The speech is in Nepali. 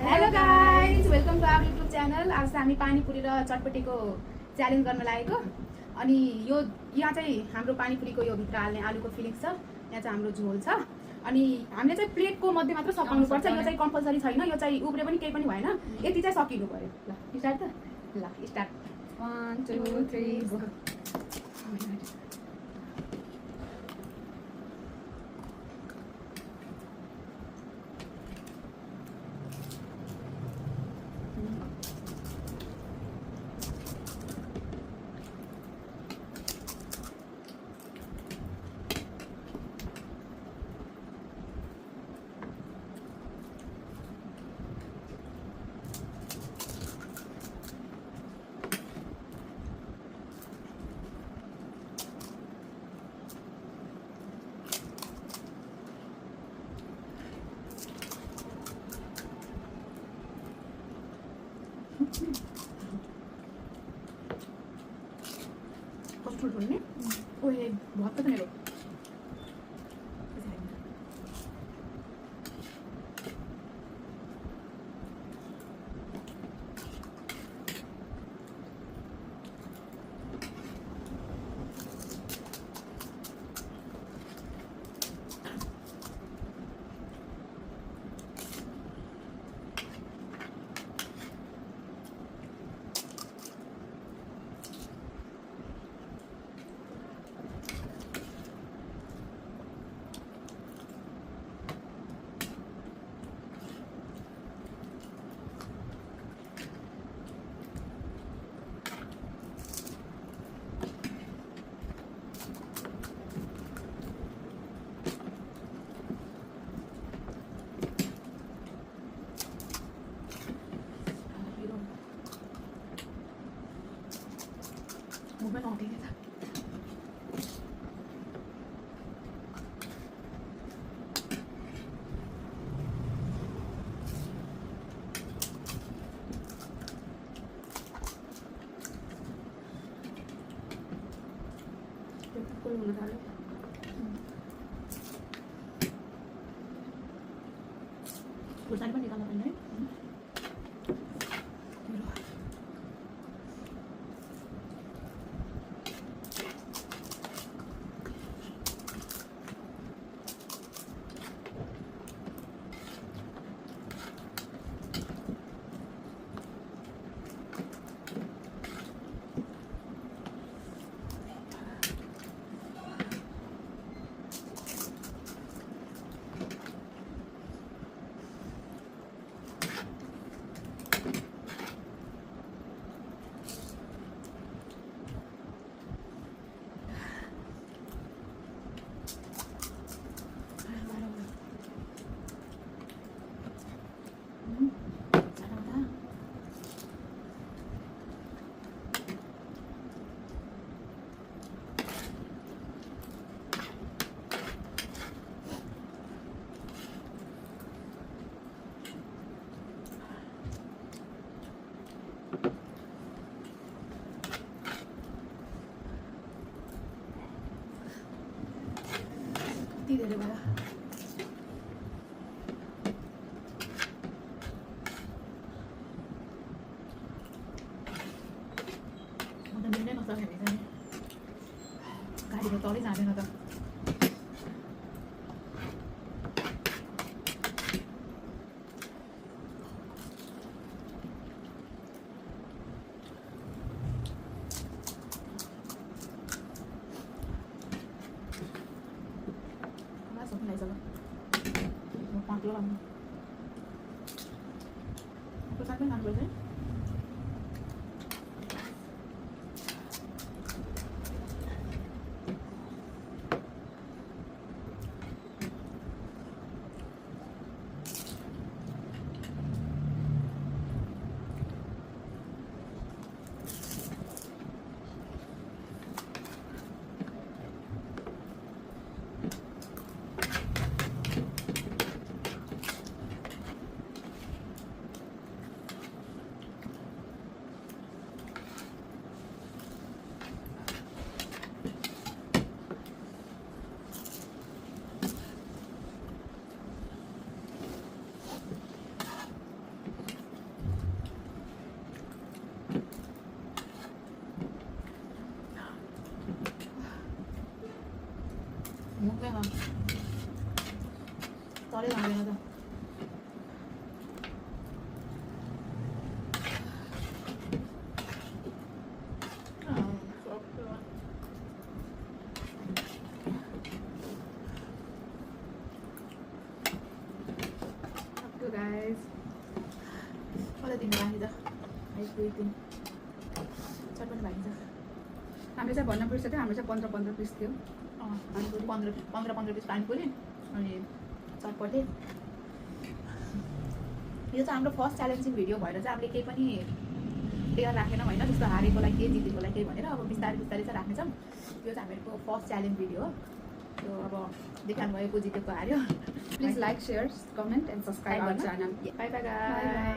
Hello guys, welcome to our YouTube channel. आज हामी पानीपुरी र चटपटीको च्यालेन्ज गर्न लागेको। अनि यहाँ चाहिँ हाम्रो पानीपुरीको यो भित्र हाल्ने आलुको फिलिङ्स छ। यहाँ चाहिँ हाम्रो झोल छ। अनि हामीले चाहिँ प्लेटको मध्ये मात्र सकाउनु पर्छ। यो चाहिँ कम्पलसरी छैन। यो चाहिँ उब्रे पनि केही पनि भएन। यति चाहिँ सकिनु पर्यो। ल स्टार्ट त। ल स्टार्ट। 1 2 3 गो। कस्तो ठुलो नि? ओए बहुत त मेरो। मुंह में लौटेंगे था। कोई होना था गुलदान पर निकालना पड़ना है। धेरै भयो। म त मिल्दै नसक्ने रहेछ नि। गाडीको तलै जाँदैन त। Panggil kamu. Terus aku ngambil sih. तलै जाँदैन त guys कता दिन बाँकी छ 1 2 3 चटपटी बाँकी छ हाम्रो चाहिँ भन्न बिर्सेको हाम्रो चाहिँ 15 पिस थियो पानीपुरी 15 पिस पानीपुरी अनि चटपटे यो चाहिँ हाम्रो फर्स्ट च्यालेन्जिङ भिडियो भएर चाहिँ हामीले केही पनि तयार राखेनौँ होइन जस्तो हारेकोलाई केही जितेकोलाई केही भनेर अब बिस्तारै बिस्तारै चाहिँ राख्नेछौँ यो चाहिँ हामीहरूको फर्स्ट च्यालेन्ज भिडियो हो त्यो अब देखाउनु भएको जितेको हार्यो please like share comment and subscribe our channel bye bye guys